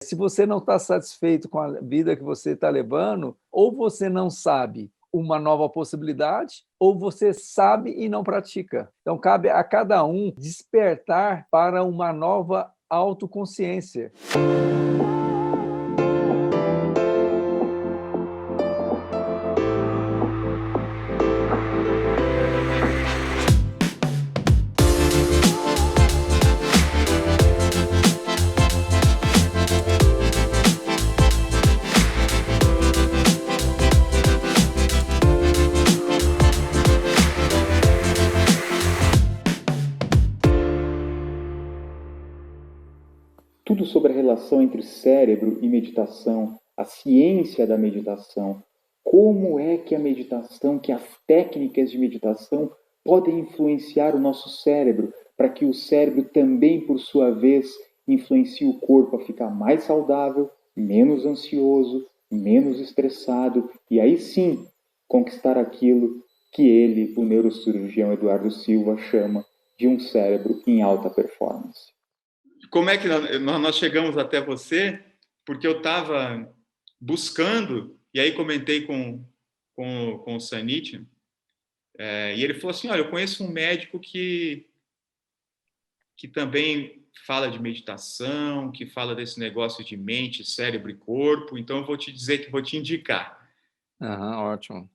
se você não está satisfeito com a vida que você está levando, ou você não sabe uma nova possibilidade, ou você sabe e não pratica. Então, cabe a cada um despertar para uma nova autoconsciência. Tudo sobre a relação entre cérebro e meditação, a ciência da meditação, como é que a meditação, que as técnicas de meditação podem influenciar o nosso cérebro, para que o cérebro também, por sua vez, influencie o corpo a ficar mais saudável, menos ansioso, menos estressado, e aí sim conquistar aquilo que ele, o neurocirurgião Eduardo Silva, chama de um cérebro em alta performance. Como é que nós chegamos até você? Porque eu estava buscando, e aí comentei com o Sanit, e ele falou assim, olha, eu conheço um médico que também fala de meditação, que fala desse negócio de mente, cérebro e corpo, então eu vou te dizer que vou te indicar. Ótimo.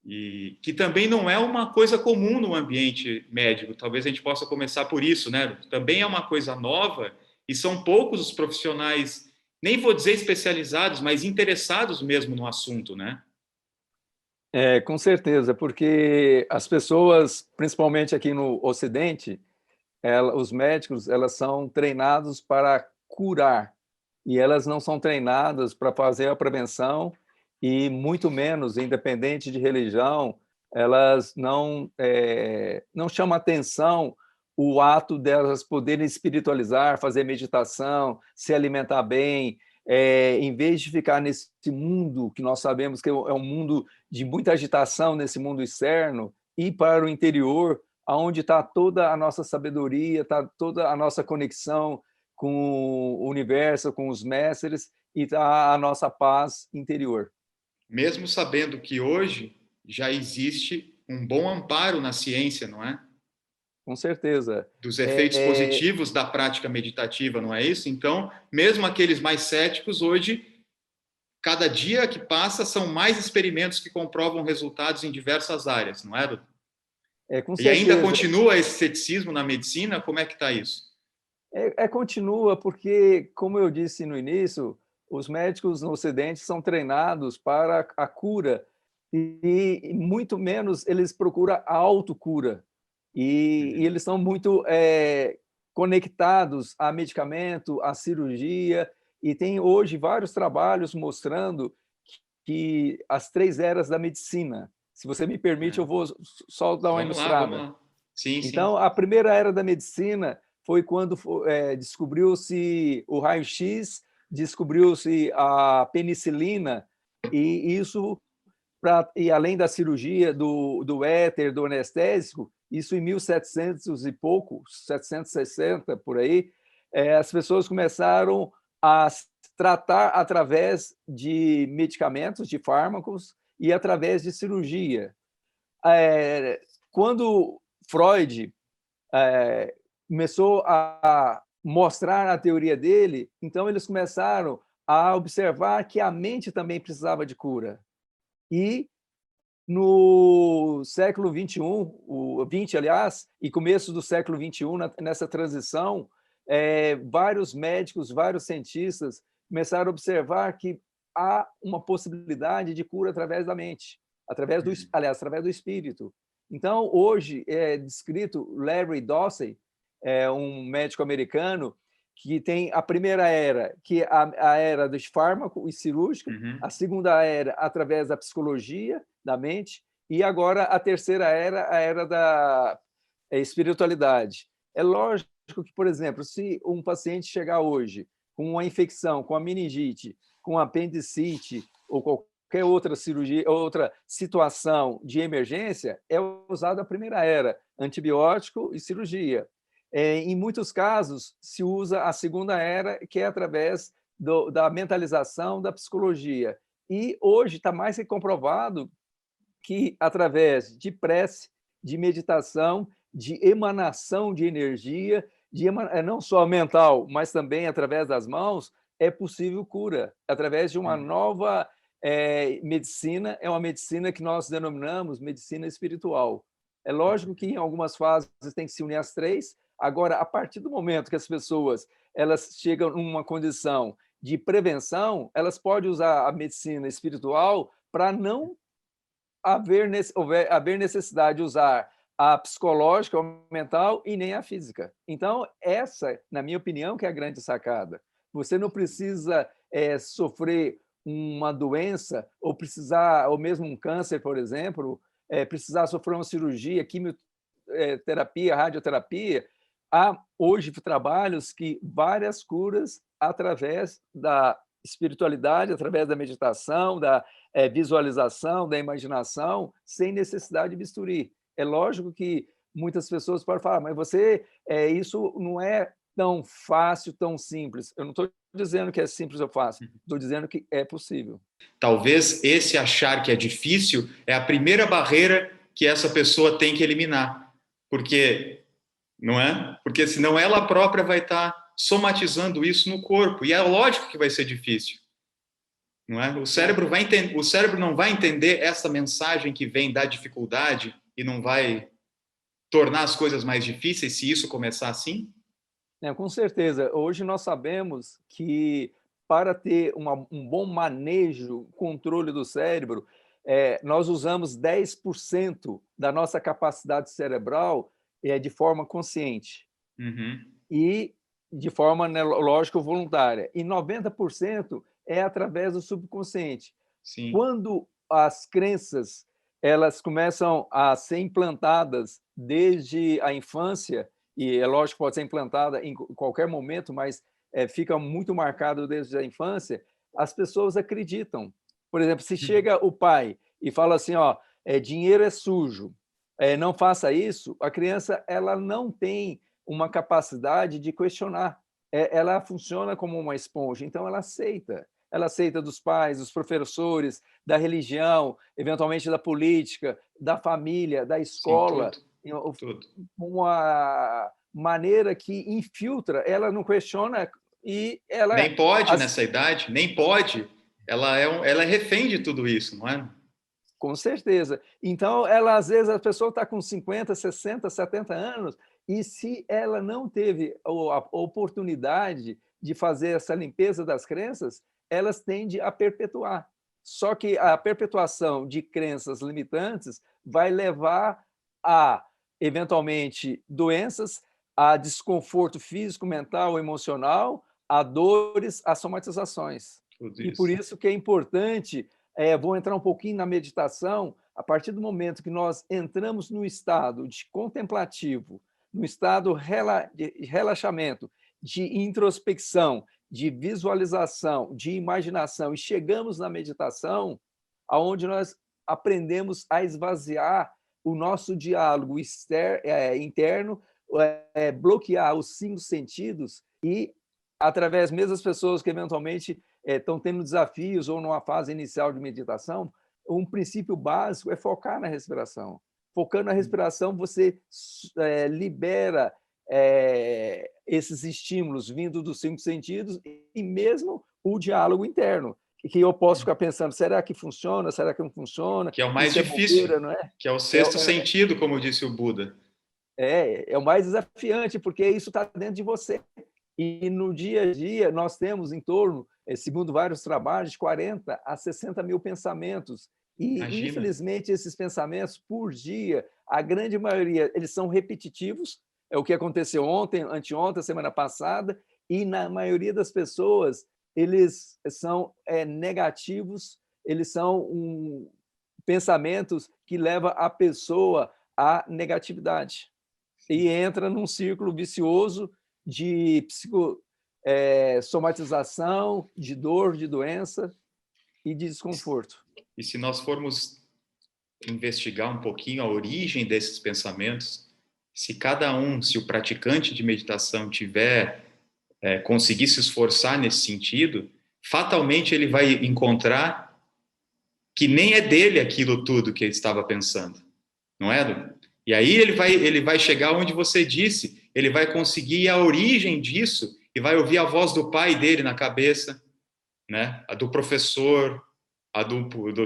E que também não é uma coisa comum no ambiente médico, talvez a gente possa começar por isso, né? Também é uma coisa nova e são poucos os profissionais, nem vou dizer especializados, mas interessados mesmo no assunto, né? Com certeza, porque as pessoas, principalmente aqui no Ocidente, os médicos, elas são treinados para curar e elas não são treinadas para fazer a prevenção e muito menos, independente de religião, elas não chamam atenção o ato delas poderem espiritualizar, fazer meditação, se alimentar bem, em vez de ficar nesse mundo que nós sabemos que é um mundo de muita agitação, nesse mundo externo, ir para o interior, onde está toda a nossa sabedoria, está toda a nossa conexão com o universo, com os mestres, e está a nossa paz interior. Mesmo sabendo que hoje já existe um bom amparo na ciência, não é? Com certeza. Dos efeitos positivos da prática meditativa, não é isso? Então, mesmo aqueles mais céticos, hoje, cada dia que passa, são mais experimentos que comprovam resultados em diversas áreas, não é, doutor? Com E ainda certeza. continua esse ceticismo na medicina? Como é que está isso? Continua, porque, como eu disse no início, os médicos no Ocidente são treinados para a cura e muito menos eles procuram a autocura. E eles são muito conectados a medicamento, a cirurgia, e tem hoje vários trabalhos mostrando que as 3 eras da medicina. Se você me permite, eu vou só dar uma ilustrada. Vamos lá. Sim, então, a primeira era da medicina foi quando descobriu-se o raio-x, descobriu-se a penicilina, e isso, e além da cirurgia, do éter, do anestésico, isso em 1700 e pouco, 760, por aí, as pessoas começaram a tratar através de medicamentos, de fármacos, e através de cirurgia. Quando Freud começou a mostrar a teoria dele, então eles começaram a observar que a mente também precisava de cura. E no século XXI, o 20, aliás, e começo do século XXI, nessa transição, vários médicos, vários cientistas começaram a observar que há uma possibilidade de cura através da mente, através do espírito. Então, hoje é descrito Larry Dossey, um médico americano, que tem a primeira era, que é a era dos fármacos e cirúrgica, a segunda era através da psicologia, da mente, e agora a terceira era, a era da espiritualidade. É lógico que, por exemplo, se um paciente chegar hoje com uma infecção, com a meningite, com apendicite ou qualquer outra cirurgia, outra situação de emergência, é usada a primeira era, antibiótico e cirurgia. Em muitos casos, se usa a segunda era, que é através da mentalização, da psicologia. E hoje está mais que comprovado que, através de prece, de meditação, de emanação de energia, não só mental, mas também através das mãos, é possível cura, através de uma nova medicina, é uma medicina que nós denominamos medicina espiritual. É lógico que em algumas fases tem que se unir as três. Agora, a partir do momento que as pessoas elas chegam numa condição de prevenção, elas podem usar a medicina espiritual para não haver necessidade de usar a psicológica, a mental e nem a física. Então, essa, na minha opinião, que é a grande sacada. Você não precisa sofrer uma doença ou precisar, ou mesmo um câncer, por exemplo, precisar sofrer uma cirurgia, quimioterapia, radioterapia. Há hoje trabalhos que várias curas através da espiritualidade, através da meditação, da visualização, da imaginação, sem necessidade de bisturi. É lógico que muitas pessoas podem falar, mas isso não é tão fácil, tão simples. Eu não estou dizendo que é simples ou fácil, estou dizendo que é possível. Talvez esse achar que é difícil é a primeira barreira que essa pessoa tem que eliminar. Porque, não é? Porque senão ela própria vai estar somatizando isso no corpo. E é lógico que vai ser difícil. Não é? O cérebro não vai entender essa mensagem que vem da dificuldade e não vai tornar as coisas mais difíceis se isso começar assim? Com certeza. Hoje nós sabemos que para ter um bom manejo, controle do cérebro, nós usamos 10% da nossa capacidade cerebral de forma consciente. Uhum. E de forma, lógico, voluntária. E 90% é através do subconsciente. Sim. Quando as crenças elas começam a ser implantadas desde a infância, e é lógico que pode ser implantada em qualquer momento, mas fica muito marcado desde a infância, as pessoas acreditam. Por exemplo, se chega o pai e fala assim, dinheiro é sujo, não faça isso, a criança ela não tem uma capacidade de questionar. Ela funciona como uma esponja, então ela aceita. Ela aceita dos pais, dos professores, da religião, eventualmente da política, da família, da escola. Sim, tudo. Uma maneira que infiltra, ela não questiona e ela... Nem pode nessa idade, nem pode. Ela é refém de tudo isso, não é? Com certeza. Então, às vezes, a pessoa está com 50, 60, 70 anos e se ela não teve a oportunidade de fazer essa limpeza das crenças, elas tendem a perpetuar. Só que a perpetuação de crenças limitantes vai levar a, eventualmente, doenças, a desconforto físico, mental, emocional, a dores, a somatizações. E por isso que é importante, vou entrar um pouquinho na meditação, a partir do momento que nós entramos no estado de contemplativo, no estado de relaxamento, de introspecção, de visualização, de imaginação, e chegamos na meditação, onde nós aprendemos a esvaziar o nosso diálogo interno, bloquear os 5 sentidos e, através mesmo das pessoas que eventualmente estão tendo desafios ou numa fase inicial de meditação, um princípio básico é focar na respiração. Focando na respiração, você libera esses estímulos vindo dos 5 sentidos e mesmo o diálogo interno, que eu posso ficar pensando, será que funciona? Será que não funciona? Que é o mais difícil, bobeira, não é? Que é o sexto sentido, como disse o Buda. É o mais desafiante, porque isso está dentro de você. E no dia a dia, nós temos em torno, segundo vários trabalhos, de 40 a 60 mil pensamentos. E, Imagina. Infelizmente, esses pensamentos por dia, a grande maioria, eles são repetitivos. É o que aconteceu ontem, anteontem, semana passada, e na maioria das pessoas, eles são negativos, eles são pensamentos que levam a pessoa à negatividade. E entra num círculo vicioso de somatização, de dor, de doença e de desconforto. E se nós formos investigar um pouquinho a origem desses pensamentos, se o praticante de meditação conseguir se esforçar nesse sentido, fatalmente ele vai encontrar que nem é dele aquilo tudo que ele estava pensando, não é, Edu? E aí ele vai chegar onde você disse, ele vai conseguir a origem disso e vai ouvir a voz do pai dele na cabeça, né? A do professor,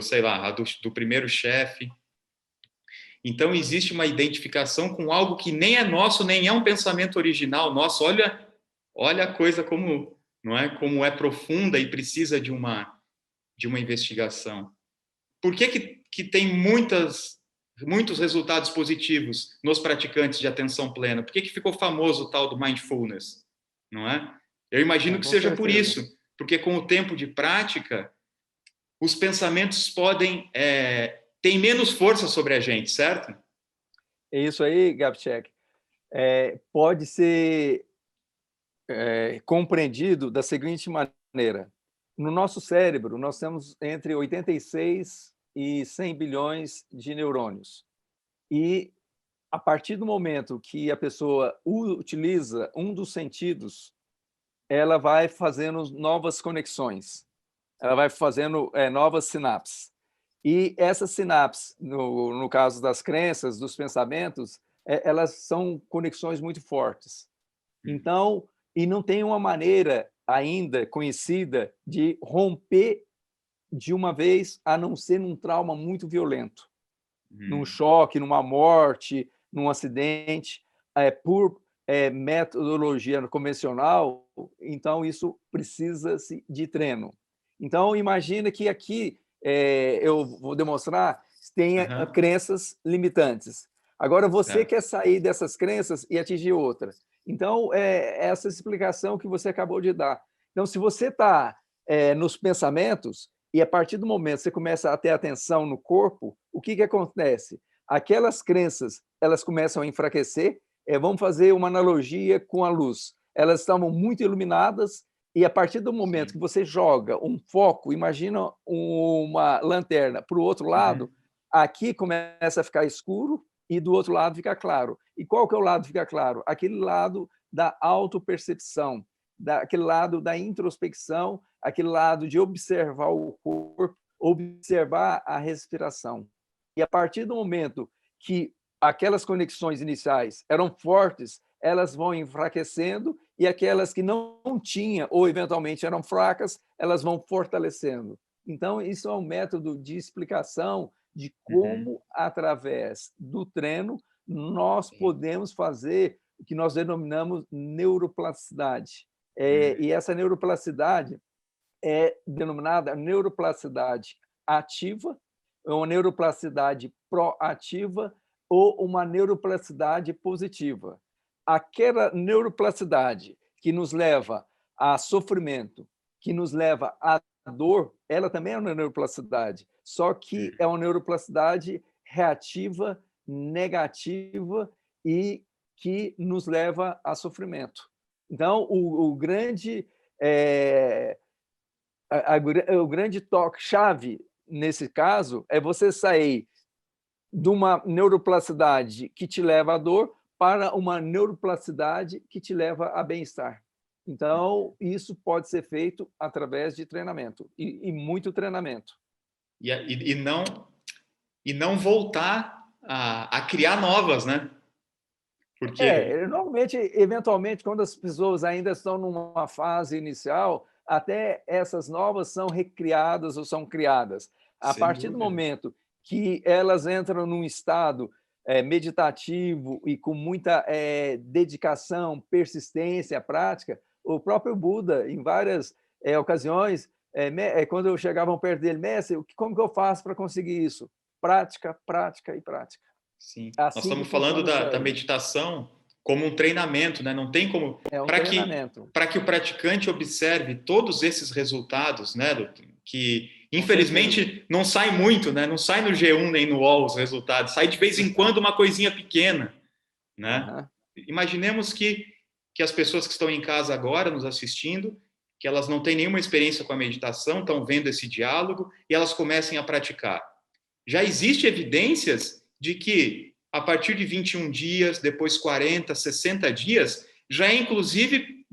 sei lá, do primeiro chefe. Então, existe uma identificação com algo que nem é nosso, nem é um pensamento original nosso. Olha a coisa como, não é? Como é profunda e precisa de uma investigação. Por que tem muitos resultados positivos nos praticantes de atenção plena? Por que ficou famoso o tal do mindfulness? Não é? Eu imagino que seja por isso, porque com o tempo de prática, os pensamentos têm menos força sobre a gente, certo? É isso aí, Gabček. Pode ser compreendido da seguinte maneira. No nosso cérebro, nós temos entre 86 e 100 bilhões de neurônios. E, a partir do momento que a pessoa utiliza um dos sentidos, ela vai fazendo novas conexões, ela vai fazendo novas sinapses. E essas sinapses, no caso das crenças, dos pensamentos, elas são conexões muito fortes. Então, e não tem uma maneira ainda conhecida de romper de uma vez, a não ser num trauma muito violento, num choque, numa morte, num acidente, por metodologia convencional. Então, isso precisa-se de treino. Então, imagina que aqui eu vou demonstrar, tenha crenças limitantes. Agora, você quer sair dessas crenças e atingir outra. Então, essa explicação que você acabou de dar. Então, se você está nos pensamentos, e a partir do momento que você começa a ter atenção no corpo, o que acontece? Aquelas crenças, elas começam a enfraquecer. Vamos fazer uma analogia com a luz. Elas estavam muito iluminadas, e a partir do momento que você joga um foco, imagina uma lanterna para o outro lado, aqui começa a ficar escuro e do outro lado fica claro. E qual que é o lado que fica claro? Aquele lado da autopercepção, aquele lado da introspecção, aquele lado de observar o corpo, observar a respiração. E a partir do momento que aquelas conexões iniciais eram fortes, elas vão enfraquecendo, e aquelas que não tinham, ou eventualmente eram fracas, elas vão fortalecendo. Então, isso é um método de explicação de como, através do treino, nós podemos fazer o que nós denominamos neuroplasticidade. E essa neuroplasticidade é denominada neuroplasticidade ativa, uma neuroplasticidade proativa ou uma neuroplasticidade positiva. Aquela neuroplasticidade que nos leva a sofrimento, que nos leva à dor, ela também é uma neuroplasticidade, só que é uma neuroplasticidade reativa, negativa e que nos leva a sofrimento. Então, o grande toque-chave nesse caso é você sair de uma neuroplasticidade que te leva à dor para uma neuroplasticidade que te leva a bem-estar. Então, isso pode ser feito através de treinamento, e muito treinamento. E não voltar a criar novas, né? Porque... normalmente, eventualmente, quando as pessoas ainda estão numa fase inicial, até essas novas são recriadas ou são criadas. A partir do momento que elas entram num estado meditativo e com muita dedicação, persistência, prática, o próprio Buda, em várias ocasiões, quando eu chegava perto dele, mestre, como que eu faço para conseguir isso? Prática, prática e prática. Sim. Assim nós estamos falando da meditação como um treinamento, né? Não tem como... Para que o praticante observe todos esses resultados, né, que infelizmente não sai muito, né? Não sai no G1 nem no UOL os resultados, sai de vez em quando uma coisinha pequena, né? Imaginemos que as pessoas que estão em casa agora nos assistindo, que elas não têm nenhuma experiência com a meditação, estão vendo esse diálogo e elas comecem a praticar. Já existe evidências de que a partir de 21 dias, depois 40, 60 dias, já é inclusive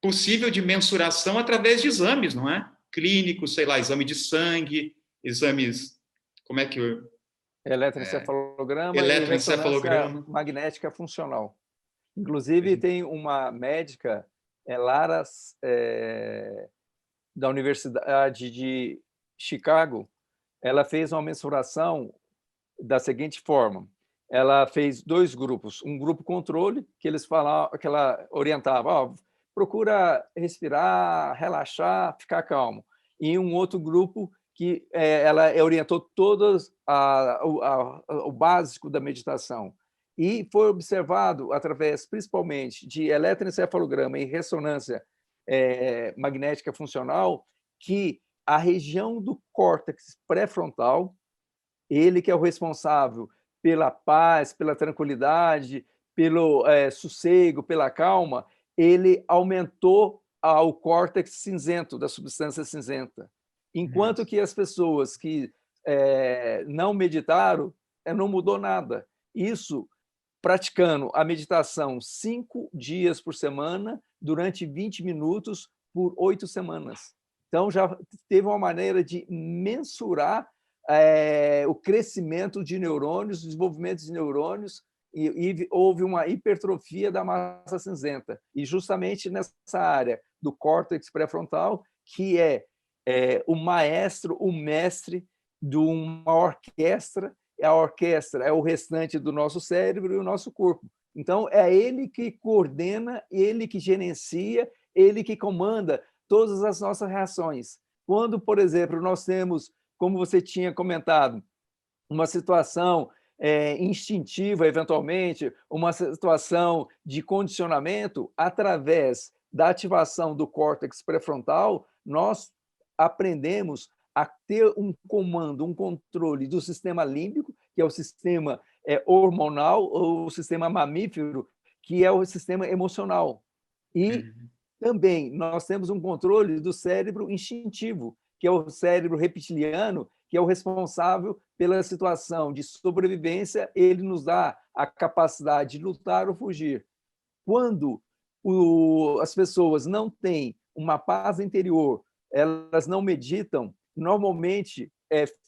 possível de mensuração através de exames, não é? Clínicos, sei lá, exame de sangue, exames, como é que eu... Eletroencefalograma e ressonância eletroencefalograma. magnética funcional. Inclusive, tem uma médica, Lara, da Universidade de Chicago, ela fez uma mensuração da seguinte forma: ela fez 2 grupos, um grupo controle, que eles falavam, que ela orientava, procura respirar, relaxar, ficar calmo, e um outro grupo que ela orientou todos o básico da meditação. E foi observado, através principalmente de eletroencefalograma e ressonância magnética funcional, que a região do córtex pré-frontal, ele que é o responsável pela paz, pela tranquilidade, pelo sossego, pela calma, ele aumentou o córtex cinzento, da substância cinzenta. Enquanto que as pessoas que não meditaram, não mudou nada. Isso praticando a meditação 5 dias por semana, durante 20 minutos, por 8 semanas. Então, já teve uma maneira de mensurar o crescimento de neurônios, o desenvolvimento de neurônios, e houve uma hipertrofia da massa cinzenta. E justamente nessa área do córtex pré-frontal, que é o maestro, o mestre de uma orquestra. A orquestra é o restante do nosso cérebro e o nosso corpo. Então, é ele que coordena, ele que gerencia, ele que comanda todas as nossas reações. Quando, por exemplo, nós temos, como você tinha comentado, uma situação instintiva, eventualmente, uma situação de condicionamento, através da ativação do córtex pré-frontal, nós aprendemos a ter um comando, um controle do sistema límbico, que é o sistema hormonal, ou o sistema mamífero, que é o sistema emocional. E também nós temos um controle do cérebro instintivo, que é o cérebro reptiliano, que é o responsável pela situação de sobrevivência. Ele nos dá a capacidade de lutar ou fugir. Quando as pessoas não têm uma paz interior, elas não meditam, normalmente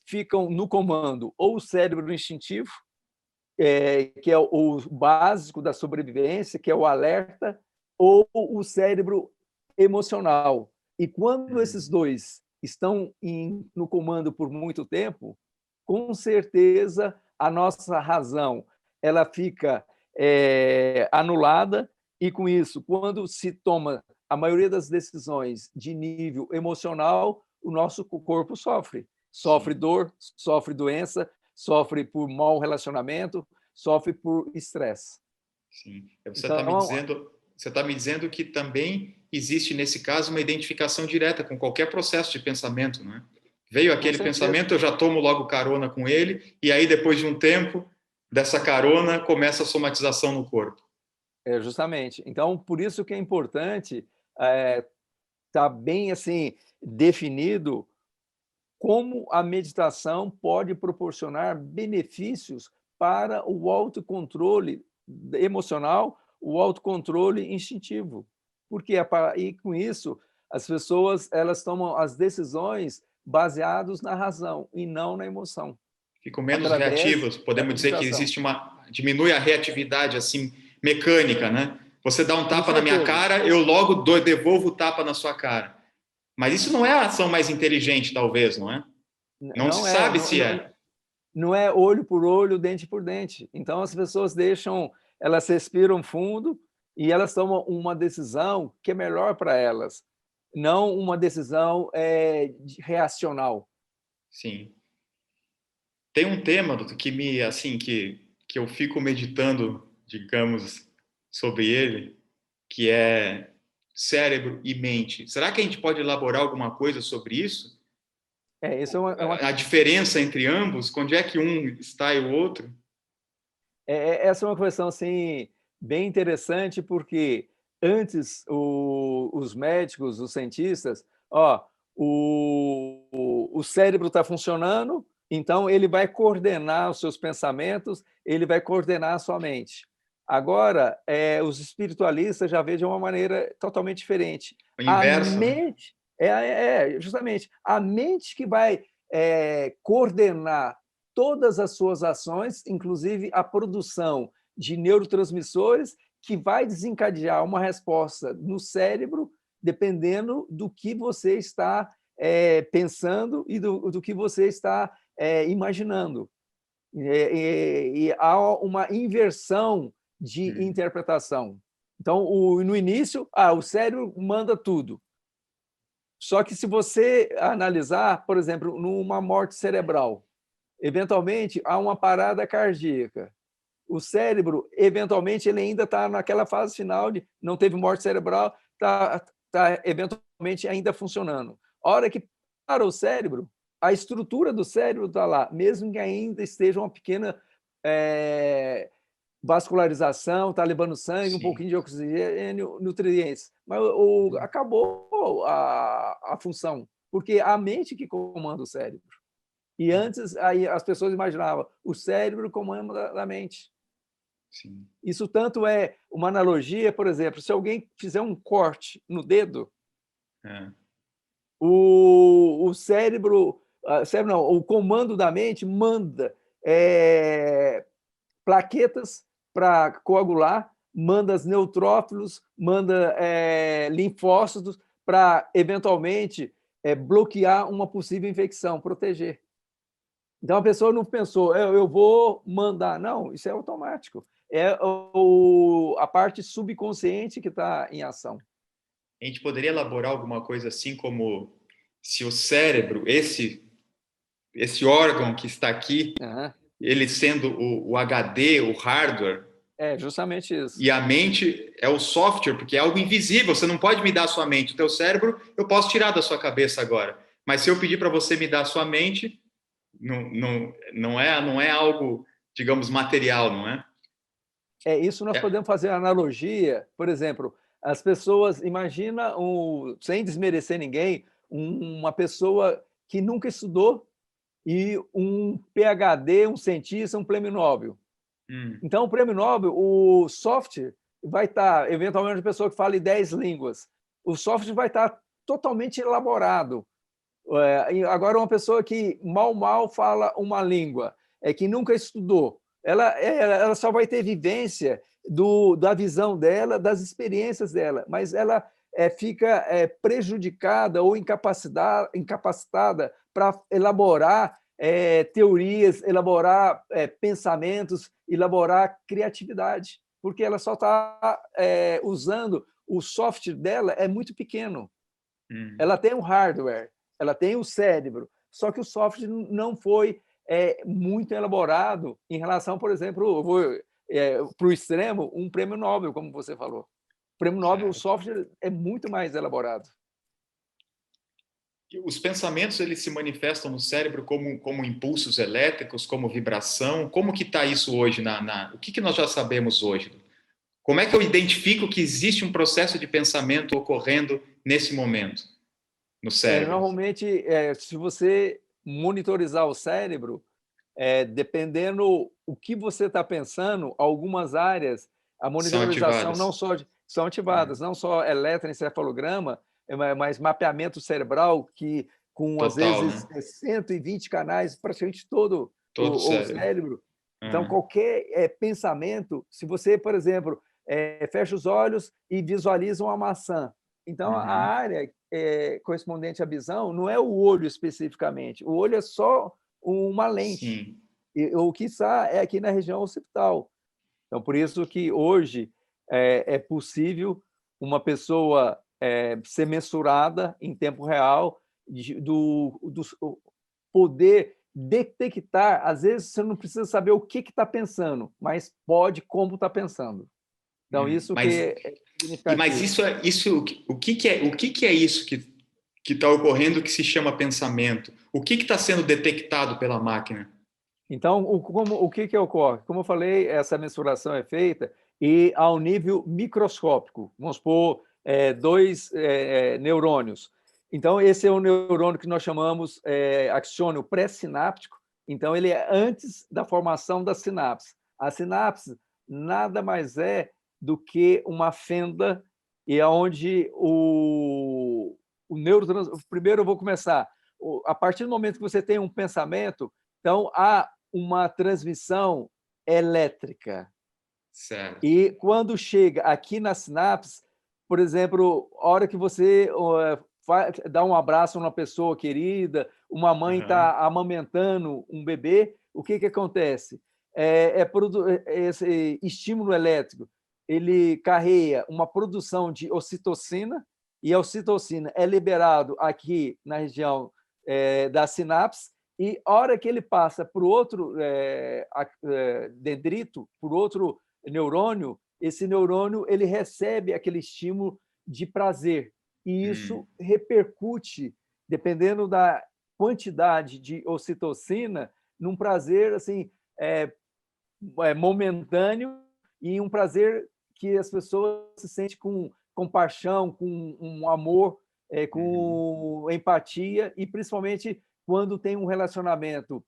ficam no comando ou o cérebro instintivo, que é o básico da sobrevivência, que é o alerta, ou o cérebro emocional. E quando esses dois estão no comando por muito tempo, com certeza a nossa razão ela fica anulada, e com isso, quando se toma a maioria das decisões de nível emocional, o nosso corpo sofre. Sofre dor, sofre doença, sofre por mau relacionamento, sofre por estresse. Sim. Você está me dizendo que também existe, nesse caso, uma identificação direta com qualquer processo de pensamento, né? Veio aquele pensamento, eu já tomo logo carona com ele, e aí, depois de um tempo dessa carona, começa a somatização no corpo. Justamente. Então, por isso que é importante estar bem assim definido como a meditação pode proporcionar benefícios para o autocontrole emocional, o autocontrole instintivo. Porque e com isso as pessoas elas tomam as decisões baseadas na razão e não na emoção. Ficam menos reativos. Podemos dizer que existe diminui a reatividade assim mecânica, né? Você dá um tapa na minha cara, eu logo devolvo o tapa na sua cara. Mas isso não é a ação mais inteligente, talvez, não é? Não se sabe se é. Não é olho por olho, dente por dente. Então, as pessoas elas respiram fundo e elas tomam uma decisão que é melhor para elas, não uma decisão reacional. Sim. Tem um tema que eu fico meditando, digamos, sobre ele, que é cérebro e mente. Será que a gente pode elaborar alguma coisa sobre isso? A diferença entre ambos, onde é que um está e o outro? Essa é uma questão assim, bem interessante, porque antes os médicos, os cientistas, o cérebro está funcionando Então, ele vai coordenar os seus pensamentos, ele vai coordenar a sua mente. Agora, os espiritualistas já veem de uma maneira totalmente diferente. O inverso, A né? mente, justamente, a mente que vai coordenar todas as suas ações, inclusive a produção de neurotransmissores, que vai desencadear uma resposta no cérebro, dependendo do que você está pensando e do que você está imaginando. E há uma inversão de interpretação. Então, no início, o cérebro manda tudo. Só que se você analisar, por exemplo, numa morte cerebral, eventualmente há uma parada cardíaca. O cérebro, eventualmente, ele ainda está naquela fase final de não teve morte cerebral, está eventualmente ainda funcionando. A hora que para o cérebro, a estrutura do cérebro está lá, mesmo que ainda esteja uma pequena vascularização, está levando sangue, Sim. um pouquinho de oxigênio, nutrientes. Mas acabou a função, porque é a mente que comanda o cérebro. E antes, aí as pessoas imaginavam o cérebro comanda a mente. Sim. Isso tanto é uma analogia, por exemplo, se alguém fizer um corte no dedo, o cérebro não, o comando da mente manda plaquetas para coagular, manda neutrófilos, manda linfócitos para, eventualmente, bloquear uma possível infecção, proteger. Então, a pessoa não pensou, eu vou mandar. Não, isso é automático. É a parte subconsciente que está em ação. A gente poderia elaborar alguma coisa assim como se o cérebro, esse órgão que está aqui, ele sendo o HD, o hardware, é justamente isso. E a mente é o software, porque é algo invisível, você não pode me dar a sua mente. O teu cérebro eu posso tirar da sua cabeça agora. Mas se eu pedir para você me dar a sua mente, não é algo, digamos, material, não é? Isso nós podemos fazer analogia, por exemplo, as pessoas, imagina, sem desmerecer ninguém, uma pessoa que nunca estudou e um PhD, um cientista, um prêmio Nobel. Então, o prêmio Nobel, o software vai estar, eventualmente, uma pessoa que fale 10 línguas. O software vai estar totalmente elaborado. Agora, uma pessoa que mal fala uma língua, que nunca estudou, ela só vai ter vivência da visão dela, das experiências dela, mas ela fica prejudicada ou incapacitada para elaborar teorias, elaborar pensamentos, elaborar criatividade, porque ela só está usando o software dela é muito pequeno. Ela tem um hardware, ela tem o cérebro, só que o software não foi muito elaborado em relação, por exemplo, para o extremo, um prêmio Nobel, como você falou. O prêmio Nobel, o software é muito mais elaborado. Os pensamentos, eles se manifestam no cérebro como impulsos elétricos, como vibração? Como que está isso hoje? O que nós já sabemos hoje? Como é que eu identifico que existe um processo de pensamento ocorrendo nesse momento no cérebro? Normalmente, se você monitorizar o cérebro, dependendo o que você está pensando, algumas áreas, a monitorização são ativadas, não só eletroencefalograma, mas mapeamento cerebral, que com, às vezes, 120 canais, praticamente todo o cérebro. Então, qualquer pensamento, se você, por exemplo, fecha os olhos e visualiza uma maçã, então a área correspondente à visão não é o olho especificamente, o olho é só uma lente. O que está é aqui na região occipital. Então, por isso que hoje é possível uma pessoa ser mensurada em tempo real, do poder detectar. Às vezes, você não precisa saber o que está pensando, mas pode como está pensando. Então, isso que é significativo. Mas o que é isso que está ocorrendo que se chama pensamento? O que está sendo detectado pela máquina? Então, o que ocorre? Como eu falei, essa mensuração é feita e ao nível microscópico. Vamos supor, 2 neurônios. Então, esse é o neurônio que nós chamamos axônio pré-sináptico, Então, ele é antes da formação da sinapse. A sinapse nada mais é do que uma fenda, e é onde o neurotransmissor... Primeiro eu vou começar. A partir do momento que você tem um pensamento, então há uma transmissão elétrica. Certo. E quando chega aqui na sinapse, por exemplo, a hora que você dá um abraço a uma pessoa querida, uma mãe está amamentando um bebê, o que acontece? Esse estímulo elétrico, ele carrega uma produção de ocitocina, e a ocitocina é liberado aqui na região da sinapse, e a hora que ele passa para o outro dendrito, por outro neurônio, esse neurônio ele recebe aquele estímulo de prazer, e isso repercute, dependendo da quantidade de ocitocina, num prazer assim, momentâneo, e um prazer que as pessoas se sentem com compaixão, com um amor, com empatia, e principalmente quando tem um relacionamento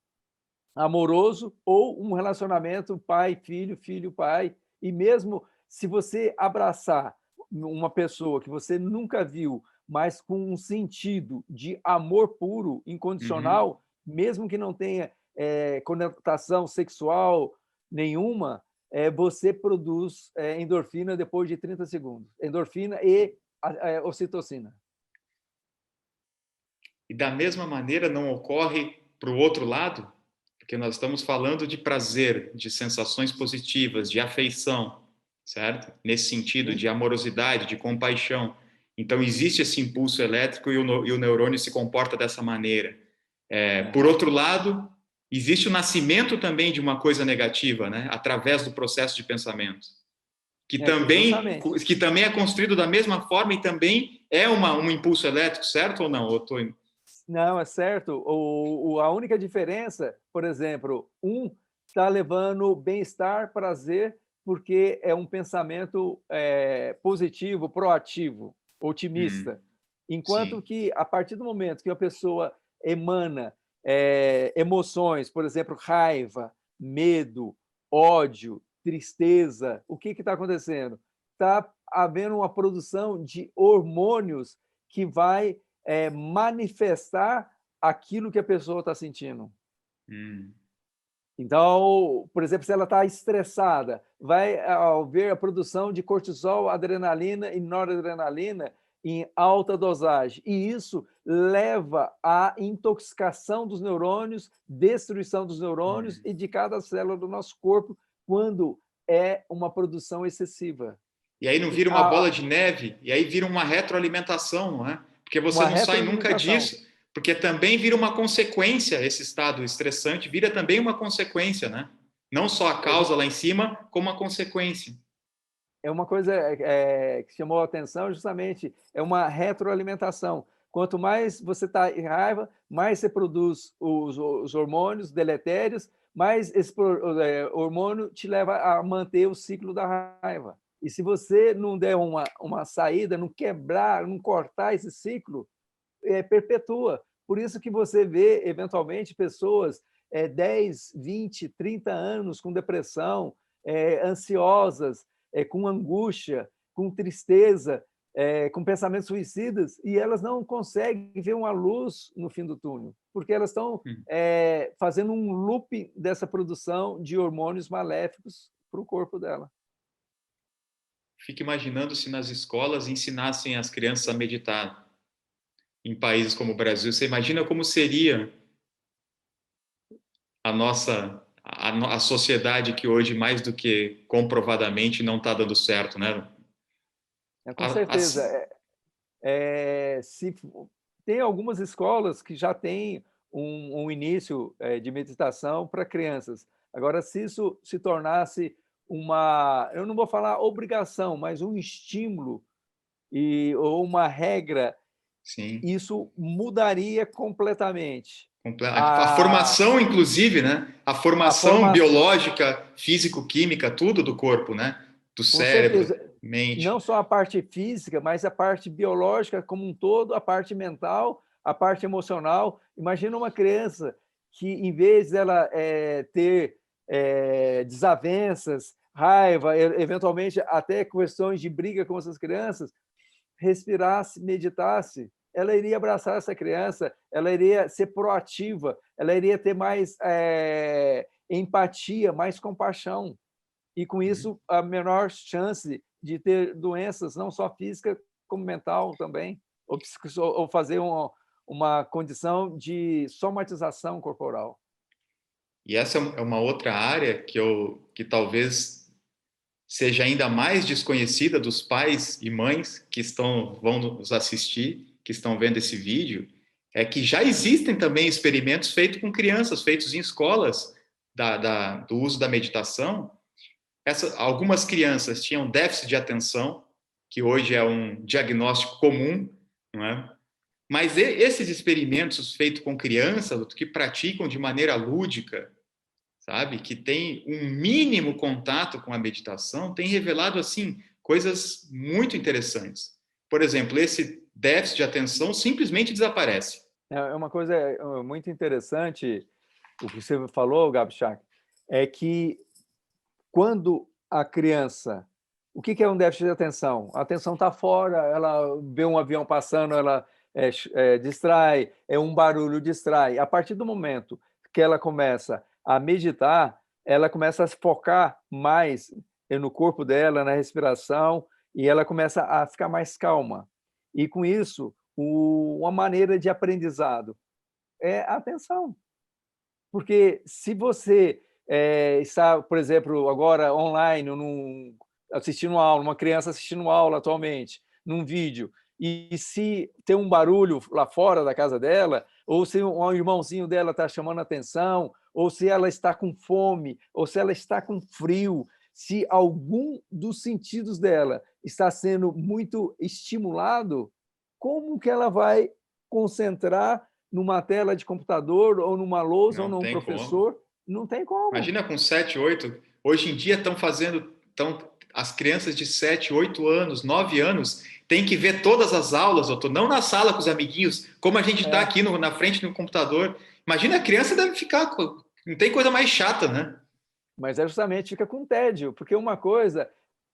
amoroso ou um relacionamento pai-filho, filho-pai. E mesmo se você abraçar uma pessoa que você nunca viu, mas com um sentido de amor puro, incondicional, mesmo que não tenha conotação sexual nenhuma, você produz endorfina depois de 30 segundos. Endorfina e ocitocina. E da mesma maneira não ocorre para o outro lado? Porque nós estamos falando de prazer, de sensações positivas, de afeição, certo? Nesse sentido, de amorosidade, de compaixão. Então, existe esse impulso elétrico e o neurônio se comporta dessa maneira. Por outro lado, existe o nascimento também de uma coisa negativa, né? Através do processo de pensamento, que também é construído da mesma forma e também é um impulso elétrico, certo ou não? Não, é certo. A única diferença, por exemplo, está levando bem-estar, prazer, porque é um pensamento positivo, proativo, otimista. Enquanto que, a partir do momento que a pessoa emana emoções, por exemplo, raiva, medo, ódio, tristeza, o que está acontecendo? Está havendo uma produção de hormônios que vai manifestar aquilo que a pessoa está sentindo. Então, por exemplo, se ela está estressada, vai haver a produção de cortisol, adrenalina e noradrenalina em alta dosagem. E isso leva à intoxicação dos neurônios, destruição dos neurônios e de cada célula do nosso corpo, quando é uma produção excessiva. E aí não vira uma bola de neve, e aí vira uma retroalimentação, não é? Porque você não sai nunca disso, porque também vira uma consequência, esse estado estressante vira também uma consequência, né? Não só a causa lá em cima, como a consequência. É uma coisa que chamou a atenção, justamente, é uma retroalimentação. Quanto mais você está em raiva, mais você produz os hormônios deletérios, mais esse hormônio te leva a manter o ciclo da raiva. E se você não der uma saída, não quebrar, não cortar esse ciclo, perpetua. Por isso que você vê, eventualmente, pessoas 10, 20, 30 anos com depressão, ansiosas, com angústia, com tristeza, com pensamentos suicidas, e elas não conseguem ver uma luz no fim do túnel, porque elas estão fazendo um loop dessa produção de hormônios maléficos para o corpo dela. Fico imaginando se nas escolas ensinassem as crianças a meditar em países como o Brasil. Você imagina como seria a sociedade que hoje, mais do que comprovadamente, não está dando certo, né? Com certeza. Tem algumas escolas que já têm um início de meditação para crianças. Agora, se isso se tornasse eu não vou falar obrigação, mas um estímulo ou uma regra, sim, isso mudaria completamente. A formação, inclusive, né? A formação biológica, físico-química, tudo do corpo, né? Do cérebro, mente. Não só a parte física, mas a parte biológica como um todo, a parte mental, a parte emocional. Imagina uma criança que, em vez dela ter desavenças, raiva, eventualmente até questões de briga com essas crianças, respirasse, meditasse, ela iria abraçar essa criança, ela iria ser proativa, ela iria ter mais empatia, mais compaixão. E, com isso, a menor chance de ter doenças, não só física, como mental também, ou fazer uma condição de somatização corporal. E essa é uma outra área que talvez seja ainda mais desconhecida dos pais e mães que vão nos assistir, que estão vendo esse vídeo, é que já existem também experimentos feitos com crianças, feitos em escolas do uso da meditação. Algumas crianças tinham déficit de atenção, que hoje é um diagnóstico comum, não é? Mas esses experimentos feitos com crianças que praticam de maneira lúdica, sabe, que tem um mínimo contato com a meditação, tem revelado assim coisas muito interessantes. Por exemplo, esse déficit de atenção simplesmente desaparece. É uma coisa muito interessante o que você falou, Gabchak, é que quando a criança... O que é um déficit de atenção? A atenção está fora, ela vê um avião passando, ela distrai, um barulho distrai. A partir do momento que ela começa a meditar, ela começa a se focar mais no corpo dela, na respiração, e ela começa a ficar mais calma. E, com isso, uma maneira de aprendizado é a atenção. Porque se você está, por exemplo, agora online, assistindo uma aula, uma criança assistindo uma aula atualmente, num vídeo, e se tem um barulho lá fora da casa dela, ou se um irmãozinho dela está chamando a atenção, ou se ela está com fome, ou se ela está com frio, se algum dos sentidos dela está sendo muito estimulado, como que ela vai concentrar numa tela de computador, ou numa lousa, ou num professor? Como. Não tem como. Imagina com 7, 8. Hoje em dia as crianças de 7, 8 anos, 9 anos, têm que ver todas as aulas, doutor, não na sala com os amiguinhos, como a gente está aqui na frente do computador. Imagina, a criança deve ficar... Não tem coisa mais chata, né? Mas justamente fica com tédio, porque uma coisa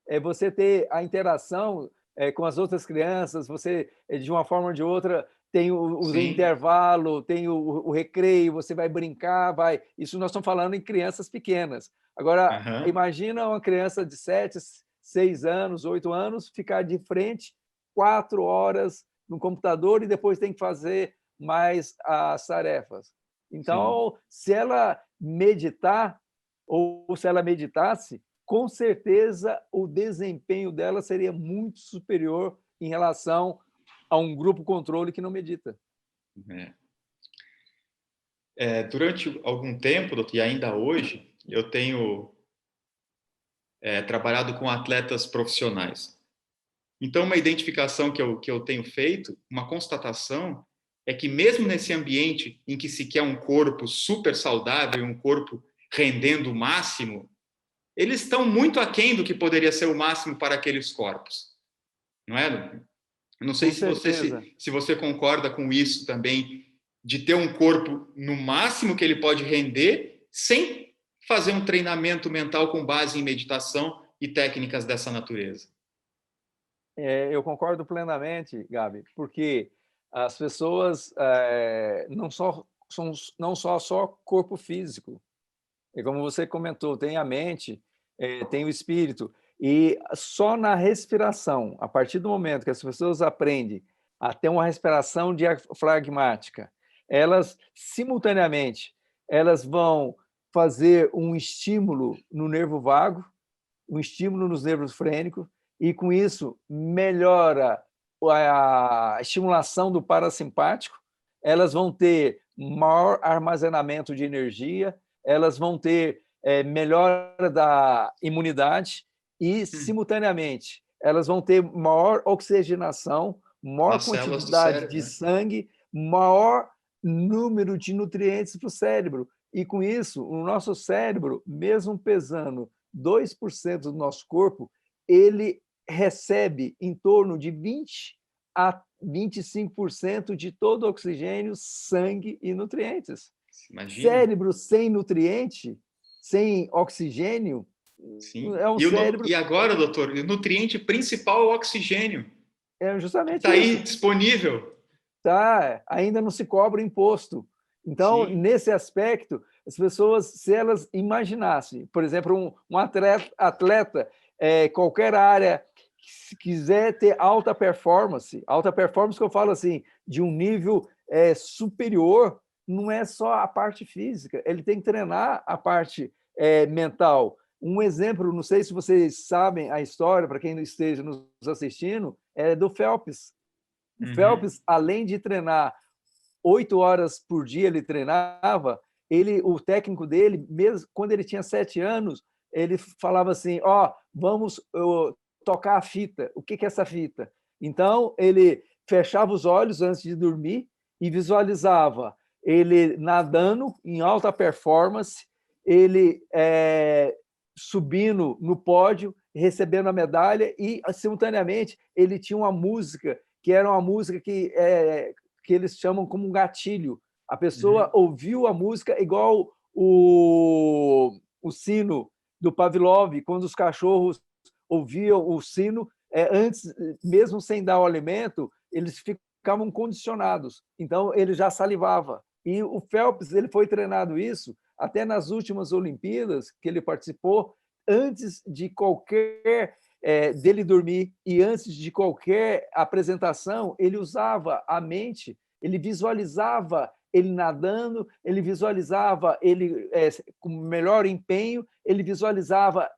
é você ter a interação com as outras crianças, você, de uma forma ou de outra, tem o intervalo, tem o recreio, você vai brincar, vai... Isso nós estamos falando em crianças pequenas. Agora, imagina uma criança de 7, 6 anos, 8 anos, ficar de frente 4 horas no computador e depois tem que fazer mais as tarefas. Então, se ela meditar, ou se ela meditasse, com certeza o desempenho dela seria muito superior em relação a um grupo controle que não medita. Durante algum tempo, doutor, e ainda hoje, eu tenho trabalhado com atletas profissionais. Então, uma identificação que eu tenho feito, uma constatação, é que mesmo nesse ambiente em que se quer um corpo super saudável, um corpo rendendo o máximo, eles estão muito aquém do que poderia ser o máximo para aqueles corpos. Não é? Eu não sei se você concorda com isso também, de ter um corpo no máximo que ele pode render, sem fazer um treinamento mental com base em meditação e técnicas dessa natureza. Eu concordo plenamente, Gabi, porque as pessoas não só corpo físico, e como você comentou, tem a mente, tem o espírito, e só na respiração, a partir do momento que as pessoas aprendem a ter uma respiração diafragmática, elas, simultaneamente, elas vão fazer um estímulo no nervo vago, um estímulo nos nervos frênicos, e, com isso, melhora a estimulação do parasimpático, elas vão ter maior armazenamento de energia, elas vão ter melhora da imunidade e, simultaneamente, elas vão ter maior oxigenação, maior quantidade de sangue, maior número de nutrientes para o cérebro. E, com isso, o nosso cérebro, mesmo pesando 2% do nosso corpo, ele recebe em torno de 20 a 25% de todo o oxigênio, sangue e nutrientes. Imagina. Cérebro sem nutriente, sem oxigênio, Sim. é um E, cérebro... e agora, doutor, o nutriente principal é o oxigênio, É que justamente está aí isso. disponível. Tá, ainda não se cobra imposto. Então, Sim. nesse aspecto, as pessoas, se elas imaginassem, por exemplo, um atleta qualquer área, se quiser ter alta performance que eu falo assim, de um nível superior, não é só a parte física, ele tem que treinar a parte mental. Um exemplo, não sei se vocês sabem a história, para quem esteja nos assistindo, é do Phelps. O Phelps, além de treinar 8 horas por dia, ele treinava, o técnico dele, mesmo quando ele tinha 7 anos, ele falava assim, vamos tocar a fita. O que é essa fita? Então, ele fechava os olhos antes de dormir e visualizava ele nadando em alta performance, ele subindo no pódio, recebendo a medalha e, simultaneamente, ele tinha uma música que era uma música que eles chamam como um gatilho. A pessoa ouviu a música igual o sino do Pavlov, quando os cachorros ouviam o sino, antes, mesmo sem dar o alimento, eles ficavam condicionados. Então, ele já salivava. E o Phelps ele foi treinado isso até nas últimas Olimpíadas que ele participou, antes de qualquer dele dormir e antes de qualquer apresentação, ele usava a mente, ele visualizava ele nadando, ele visualizava ele com melhor empenho, ele visualizava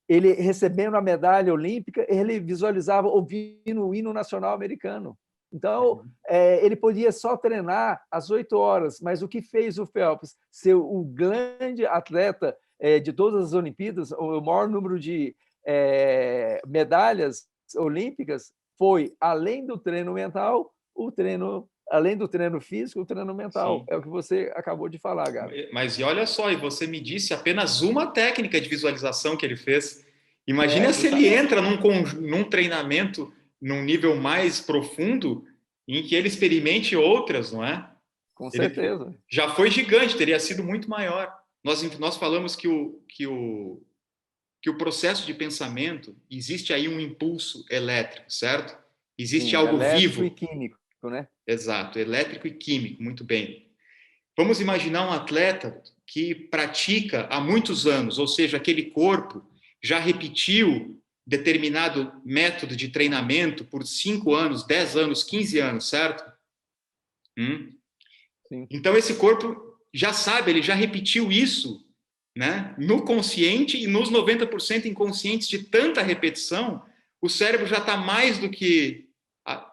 ele recebendo a medalha olímpica, ele visualizava ouvindo o hino nacional americano. Então, ele podia só treinar às 8 horas, mas o que fez o Phelps ser o grande atleta de todas as Olimpíadas, o maior número de medalhas olímpicas, foi, além do treino mental, além do treino físico, o treino mental. Sim. É o que você acabou de falar, Gabi. Mas e olha só, e você me disse apenas uma técnica de visualização que ele fez. Imagina se ele entra num treinamento num nível mais profundo, em que ele experimente outras, não é? Com certeza. Já foi gigante, teria sido muito maior. Nós falamos que o processo de pensamento, existe aí um impulso elétrico, certo? Existe Sim, algo elétrico vivo. e químico, né? Exato, elétrico e químico, muito bem. Vamos imaginar um atleta que pratica há muitos anos, ou seja, aquele corpo já repetiu determinado método de treinamento por 5 anos, 10 anos, 15 anos, certo? Sim. Então, esse corpo já sabe, ele já repetiu isso, né? No consciente e nos 90% inconscientes de tanta repetição, o cérebro já está mais do que,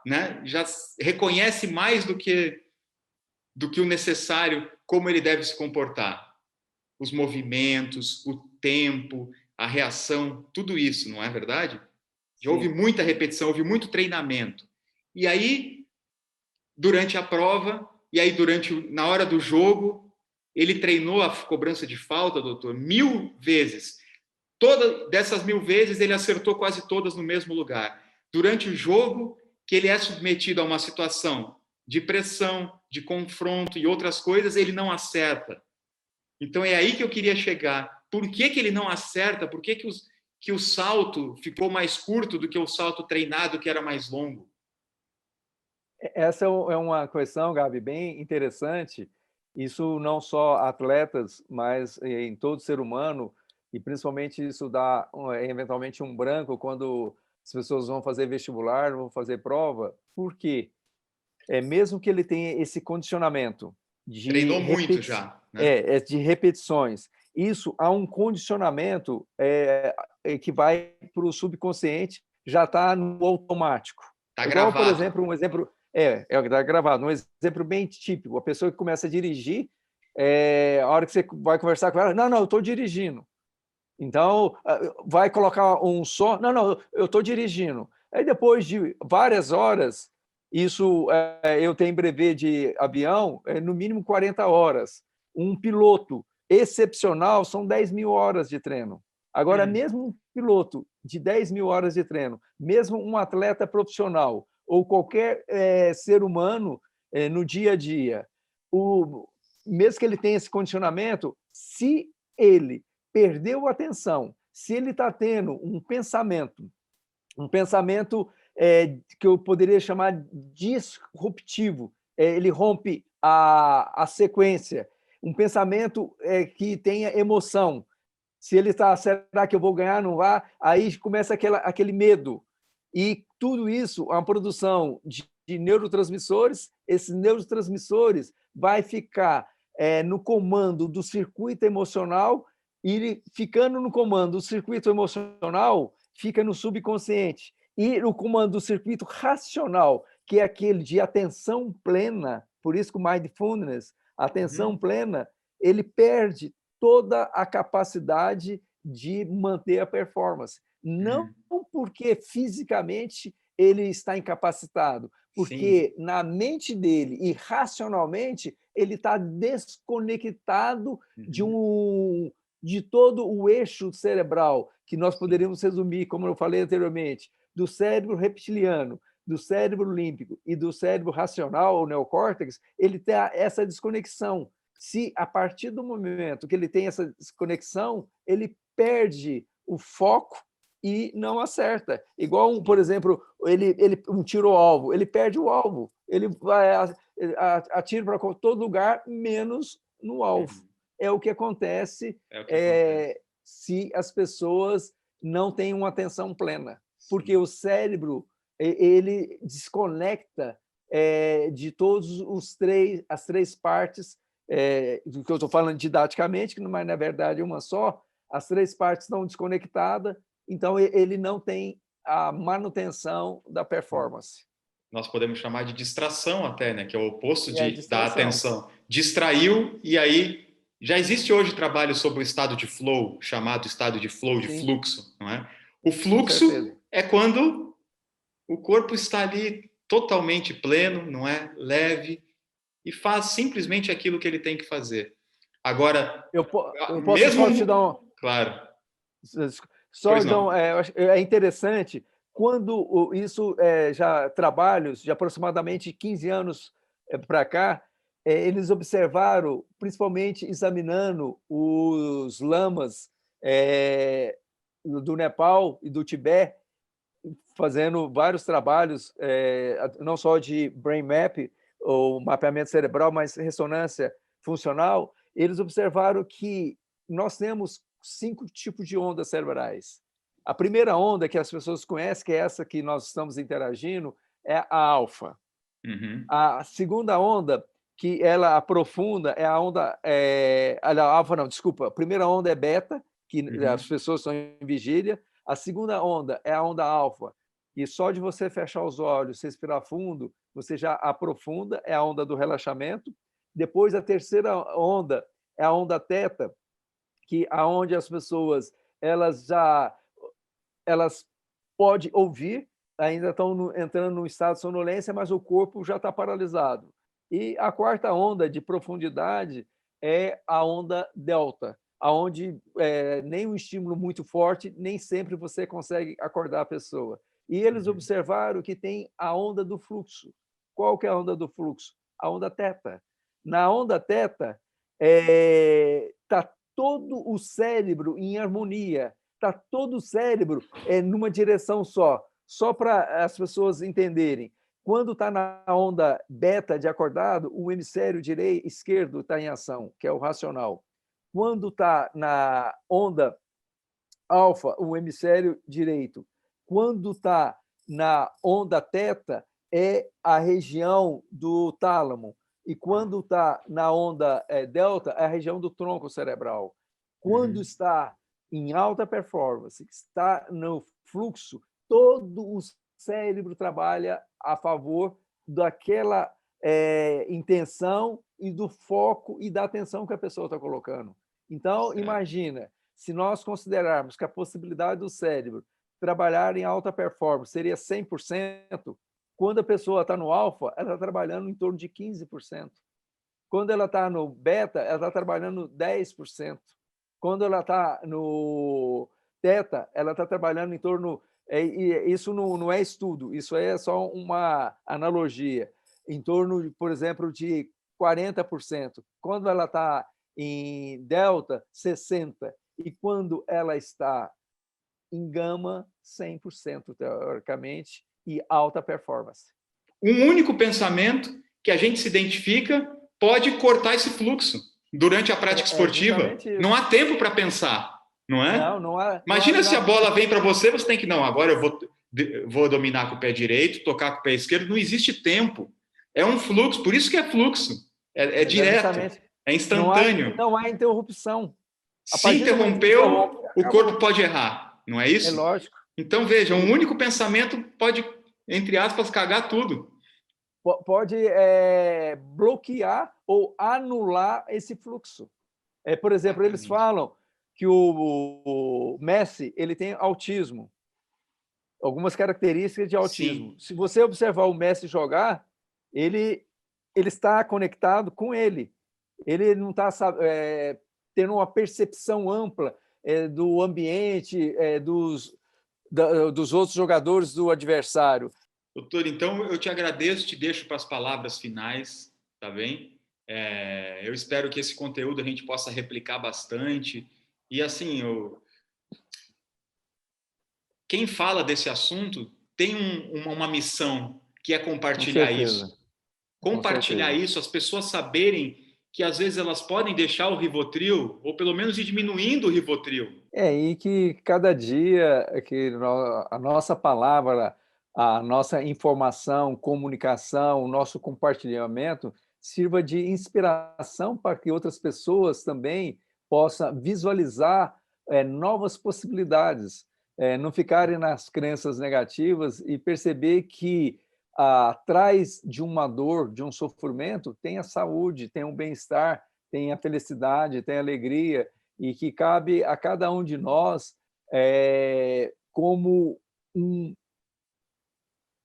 né? Já reconhece mais do que o necessário, como ele deve se comportar. Os movimentos, o tempo, a reação, tudo isso, não é verdade? Já houve muita repetição, houve muito treinamento. E aí, durante a prova, e aí na hora do jogo, ele treinou a cobrança de falta, doutor, 1000 vezes. Dessas 1000 vezes, ele acertou quase todas no mesmo lugar. Durante o jogo, que ele é submetido a uma situação de pressão, de confronto e outras coisas, ele não acerta. Então, é aí que eu queria chegar. Por que ele não acerta? Por que o salto ficou mais curto do que o salto treinado, que era mais longo? Essa é uma questão, Gabi, bem interessante. Isso não só atletas, mas em todo ser humano, e principalmente isso dá eventualmente um branco quando as pessoas vão fazer vestibular, vão fazer prova. Por quê? Mesmo que ele tenha esse condicionamento Treinou muito já, né? de repetições, isso há um condicionamento que vai para o subconsciente, já está no automático. Está Igual, por gravado. exemplo, um exemplo o que está gravado, um exemplo bem típico, a pessoa que começa a dirigir, a hora que você vai conversar com ela, não, eu estou dirigindo. Então, vai colocar um som, não, eu estou dirigindo. Aí, depois de várias horas, isso, eu tenho brevet de avião, no mínimo 40 horas. Um piloto excepcional são 10.000 horas de treino. Agora, mesmo um piloto de 10.000 horas de treino, mesmo um atleta profissional, ou qualquer ser humano no dia a dia, mesmo que ele tenha esse condicionamento, se ele perdeu a atenção, se ele está tendo um pensamento que eu poderia chamar disruptivo, ele rompe a sequência, um pensamento que tenha emoção. Se ele está, será que eu vou ganhar, não vai? Aí começa aquele medo. E tudo isso é uma produção de neurotransmissores. Esses neurotransmissores vai ficar no comando do circuito emocional, e ficando no comando do circuito emocional, fica no subconsciente. E o comando do circuito racional, que é aquele de atenção plena, por isso que o mindfulness, atenção plena, ele perde toda a capacidade de manter a performance. Não porque fisicamente ele está incapacitado, porque na mente dele e racionalmente ele está desconectado de todo o eixo cerebral, que nós poderíamos resumir, como eu falei anteriormente, do cérebro reptiliano, do cérebro límbico e do cérebro racional, o neocórtex. Ele tem essa desconexão. Se a partir do momento que ele tem essa desconexão, ele perde o foco e não acerta. Igual, por exemplo, um tiro ao alvo, ele perde o alvo, ele vai atira para todo lugar, menos no alvo. É o que acontece, se as pessoas não têm uma atenção plena, porque o cérebro ele desconecta de todos as três partes, do que eu estou falando didaticamente, que mas na verdade é uma só. As três partes estão desconectadas, então ele não tem a manutenção da performance. Nós podemos chamar de distração até, né? Que é o oposto da distração. atenção. Distraiu, e aí já existe hoje trabalho sobre o estado de flow, chamado estado de flow, de fluxo, não é? O fluxo é quando o corpo está ali totalmente pleno, não é? Leve, e faz simplesmente aquilo que ele tem que fazer. Agora, eu posso mesmo... só te dar um... Claro. Só então, é interessante, quando isso já trabalhos de aproximadamente 15 anos para cá, eles observaram, principalmente examinando os lamas do Nepal e do Tibete, fazendo vários trabalhos, não só de brain map, ou mapeamento cerebral, mas ressonância funcional. Eles observaram que nós temos 5 tipos de ondas cerebrais. A primeira onda que as pessoas conhecem, que é essa que nós estamos interagindo, é a alfa. A segunda onda, que ela aprofunda, é a onda... alfa não, desculpa. A primeira onda é beta, que as pessoas estão em vigília. A segunda onda é a onda alfa, e só de você fechar os olhos, respirar fundo, você já aprofunda, é a onda do relaxamento. Depois, a terceira onda é a onda teta, que aonde as pessoas elas podem ouvir, ainda estão entrando no estado de sonolência, mas o corpo já está paralisado. E a quarta onda de profundidade é a onda delta, aonde nem um estímulo muito forte, nem sempre você consegue acordar a pessoa. E eles observaram que tem a onda do fluxo. Qual que é a onda do fluxo? A onda teta. Na onda teta, está todo o cérebro em harmonia, está todo o cérebro numa direção só para as pessoas entenderem. Quando está na onda beta de acordado, o hemisfério esquerdo está em ação, que é o racional. Quando está na onda alfa, o hemisfério direito. Quando está na onda teta, é a região do tálamo. E quando está na onda delta, é a região do tronco cerebral. Quando está em alta performance, está no fluxo, todo o cérebro trabalha a favor daquela intenção e do foco e da atenção que a pessoa está colocando. Então, imagina, se nós considerarmos que a possibilidade do cérebro trabalhar em alta performance seria 100%, quando a pessoa está no alfa, ela está trabalhando em torno de 15%. Quando ela está no beta, ela está trabalhando 10%. Quando ela está no teta, ela está trabalhando em torno... Isso não é estudo, isso é só uma analogia. Em torno, por exemplo, de 40%. Quando ela está em delta, 60%. E quando ela está em gama, 100%, teoricamente, e alta performance. Um único pensamento que a gente se identifica pode cortar esse fluxo durante a prática esportiva. Não há tempo para pensar, não é? Imagina se a bola vem para você, você tem que, não, agora eu vou dominar com o pé direito, tocar com o pé esquerdo. Não existe tempo. É um fluxo, por isso que é fluxo. É direto, é instantâneo. Não há interrupção. Se interrompeu, o corpo pode errar, não é isso? É lógico. Então, veja, um único pensamento pode, entre aspas, cagar tudo. Pode bloquear ou anular esse fluxo. Por exemplo, eles falam que o Messi ele tem autismo, algumas características de autismo. Sim. Se você observar o Messi jogar, ele está conectado com ele. Ele não está tendo uma percepção ampla do ambiente, dos outros jogadores do adversário. Doutor, então eu te agradeço, te deixo para as palavras finais, tá bem? Eu espero que esse conteúdo a gente possa replicar bastante. E assim, quem fala desse assunto tem uma missão, que é compartilhar isso. Compartilhar isso, as pessoas saberem que às vezes elas podem deixar o Rivotril, ou pelo menos ir diminuindo o Rivotril. E que cada dia que a nossa palavra, a nossa informação, comunicação, o nosso compartilhamento sirva de inspiração para que outras pessoas também possam visualizar novas possibilidades, não ficarem nas crenças negativas e perceber que atrás de uma dor, de um sofrimento, tem a saúde, tem o bem-estar, tem a felicidade, tem a alegria, e que cabe a cada um de nós como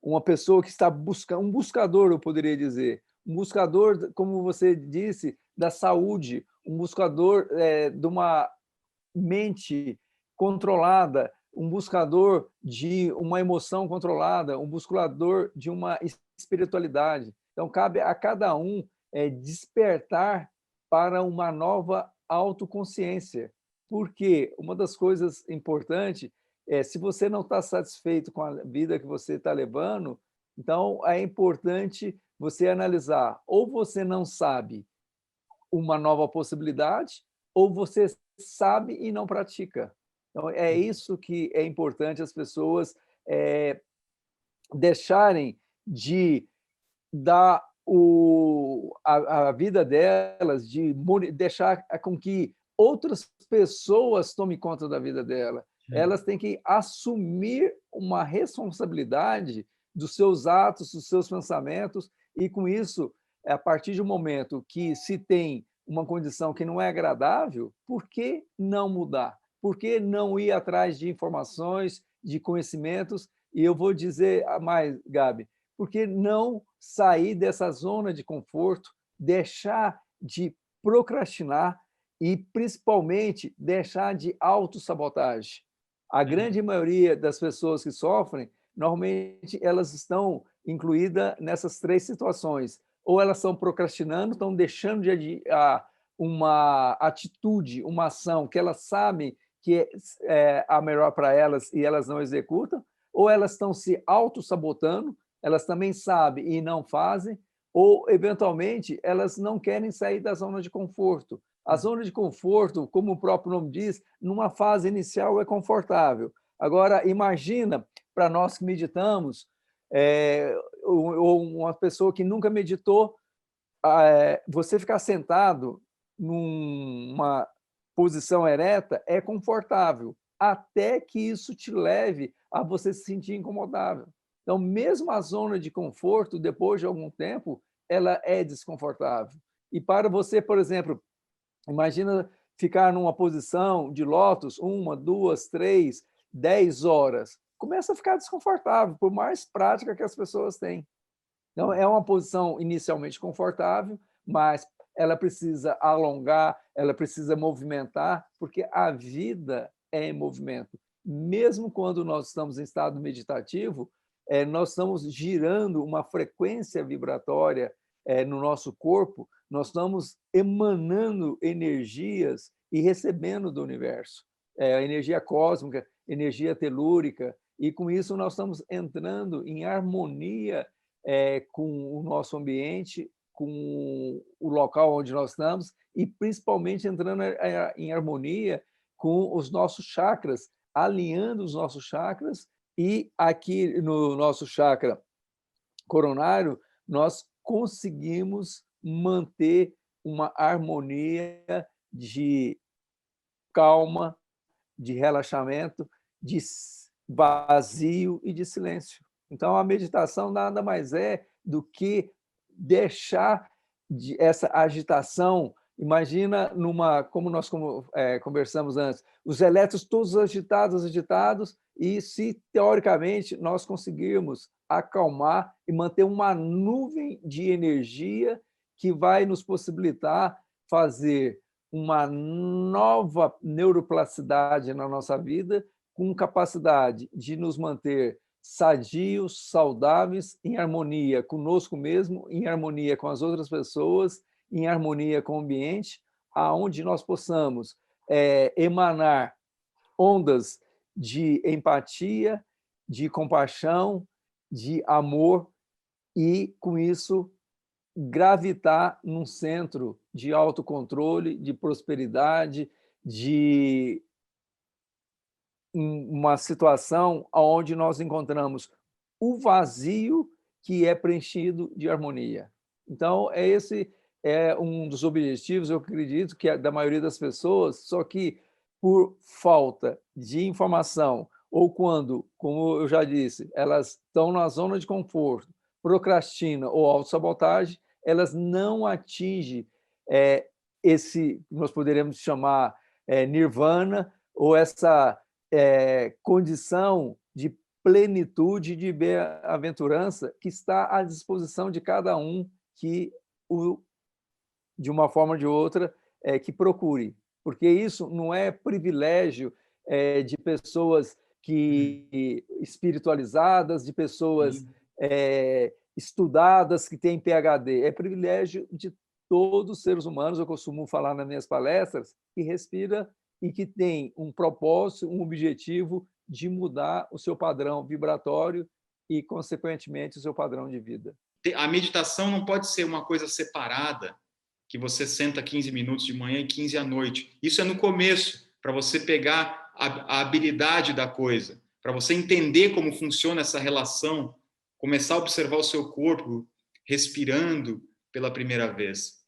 uma pessoa que está buscando, um buscador, eu poderia dizer, um buscador, como você disse, da saúde, um buscador de uma mente controlada, um buscador de uma emoção controlada, um buscador de uma espiritualidade. Então, cabe a cada um despertar para uma nova autoconsciência. Porque uma das coisas importantes se você não está satisfeito com a vida que você está levando, então é importante você analisar, ou você não sabe uma nova possibilidade, ou você sabe e não pratica. Então, é isso que é importante as pessoas deixarem de dar a vida delas, de deixar com que outras pessoas tomem conta da vida dela. Elas têm que assumir uma responsabilidade dos seus atos, dos seus pensamentos, e com isso, a partir do momento que se tem uma condição que não é agradável, por que não mudar? Por que não ir atrás de informações, de conhecimentos? E eu vou dizer mais, Gabi, por que não sair dessa zona de conforto, deixar de procrastinar e, principalmente, deixar de autossabotagem? A grande maioria das pessoas que sofrem, normalmente, elas estão incluídas nessas três situações. Ou elas estão procrastinando, estão deixando de uma atitude, uma ação que elas sabem que é a melhor para elas e elas não executam, ou elas estão se auto-sabotando, elas também sabem e não fazem, ou, eventualmente, elas não querem sair da zona de conforto. A zona de conforto, como o próprio nome diz, numa fase inicial é confortável. Agora, imagina, para nós que meditamos, ou uma pessoa que nunca meditou, você ficar sentado numa posição ereta é confortável, até que isso te leve a você se sentir incomodável. Então, mesmo a zona de conforto, depois de algum tempo, ela é desconfortável. E para você, por exemplo, imagina ficar numa posição de lótus 1, 2, 3, 10 horas. Começa a ficar desconfortável, por mais prática que as pessoas têm. Então, é uma posição inicialmente confortável, mas ela precisa alongar, ela precisa movimentar, porque a vida é em movimento. Mesmo quando nós estamos em estado meditativo, nós estamos girando uma frequência vibratória no nosso corpo nós estamos emanando energias e recebendo do universo. A energia cósmica, energia telúrica, e com isso nós estamos entrando em harmonia com o nosso ambiente, com o local onde nós estamos, e principalmente entrando em harmonia com os nossos chakras, alinhando os nossos chakras, e aqui no nosso chakra coronário, nós conseguimos manter uma harmonia de calma, de relaxamento, de vazio e de silêncio. Então, a meditação nada mais é do que deixar essa agitação. Imagina como nós conversamos antes, os elétrons todos agitados, e se, teoricamente, nós conseguirmos acalmar e manter uma nuvem de energia que vai nos possibilitar fazer uma nova neuroplasticidade na nossa vida, com capacidade de nos manter sadios, saudáveis, em harmonia conosco mesmo, em harmonia com as outras pessoas, em harmonia com o ambiente, aonde nós possamos emanar ondas de empatia, de compaixão, de amor, e, com isso, gravitar num centro de autocontrole, de prosperidade, de uma situação onde nós encontramos o vazio que é preenchido de harmonia. Então, esse é um dos objetivos, eu acredito, que é da maioria das pessoas, só que por falta de informação, ou quando, como eu já disse, elas estão na zona de conforto, procrastina ou autossabotagem, elas não atingem esse, nós poderíamos chamar nirvana, ou essa condição de plenitude, de bem-aventurança, que está à disposição de cada um que, de uma forma ou de outra, que procure. Porque isso não é privilégio de pessoas espiritualizadas, de pessoas estudadas, que têm PhD. É privilégio de todos os seres humanos, eu costumo falar nas minhas palestras, que respira e que tem um propósito, um objetivo de mudar o seu padrão vibratório e, consequentemente, o seu padrão de vida. A meditação não pode ser uma coisa separada, que você senta 15 minutos de manhã e 15 à noite. Isso é no começo, para você pegar a habilidade da coisa, para você entender como funciona essa relação, começar a observar o seu corpo respirando pela primeira vez.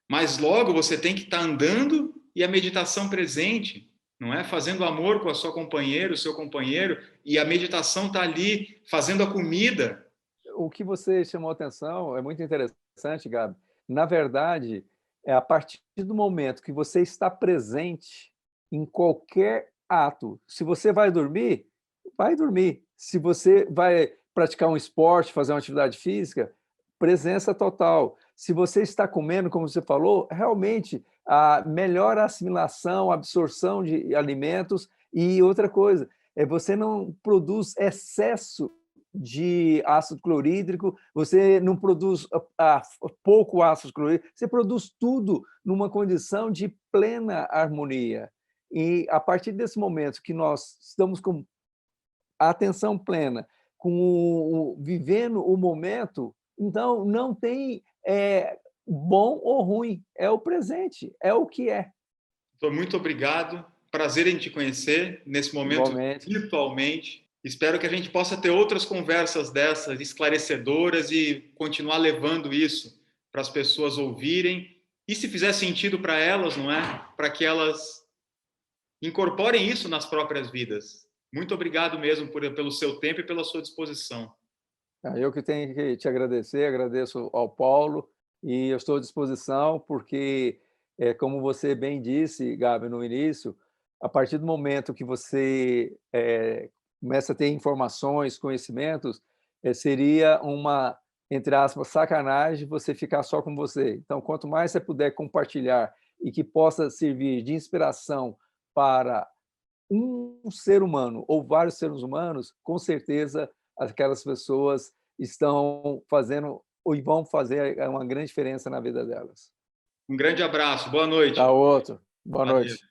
Mas logo você tem que estar andando e a meditação presente, não é? Fazendo amor com a sua companheira, o seu companheiro, e a meditação está ali fazendo a comida. O que você chamou a atenção é muito interessante, Gabi. Na verdade, é a partir do momento que você está presente em qualquer ato. Se você vai dormir, vai dormir. Se você vai praticar um esporte, fazer uma atividade física, presença total. Se você está comendo, como você falou, realmente melhora a assimilação, a absorção de alimentos. E outra coisa, você não produz excesso de ácido clorídrico, você não produz pouco ácido clorídrico, você produz tudo numa condição de plena harmonia. E a partir desse momento que nós estamos com a atenção plena, vivendo o momento, então não tem bom ou ruim, é o presente, é o que é. Muito obrigado, prazer em te conhecer nesse momento. Igualmente. Virtualmente. Espero que a gente possa ter outras conversas dessas esclarecedoras e continuar levando isso para as pessoas ouvirem. E se fizer sentido para elas, não é? Para que elas incorporem isso nas próprias vidas. Muito obrigado mesmo pelo seu tempo e pela sua disposição. Eu que tenho que te agradecer, agradeço ao Paulo, e eu estou à disposição porque, como você bem disse, Gabi, no início, a partir do momento que você começa a ter informações, conhecimentos, seria uma, entre aspas, sacanagem você ficar só com você. Então, quanto mais você puder compartilhar e que possa servir de inspiração para um ser humano ou vários seres humanos, com certeza aquelas pessoas estão fazendo e vão fazer uma grande diferença na vida delas. Um grande abraço, boa noite. Tá outro. Boa Valeu. noite.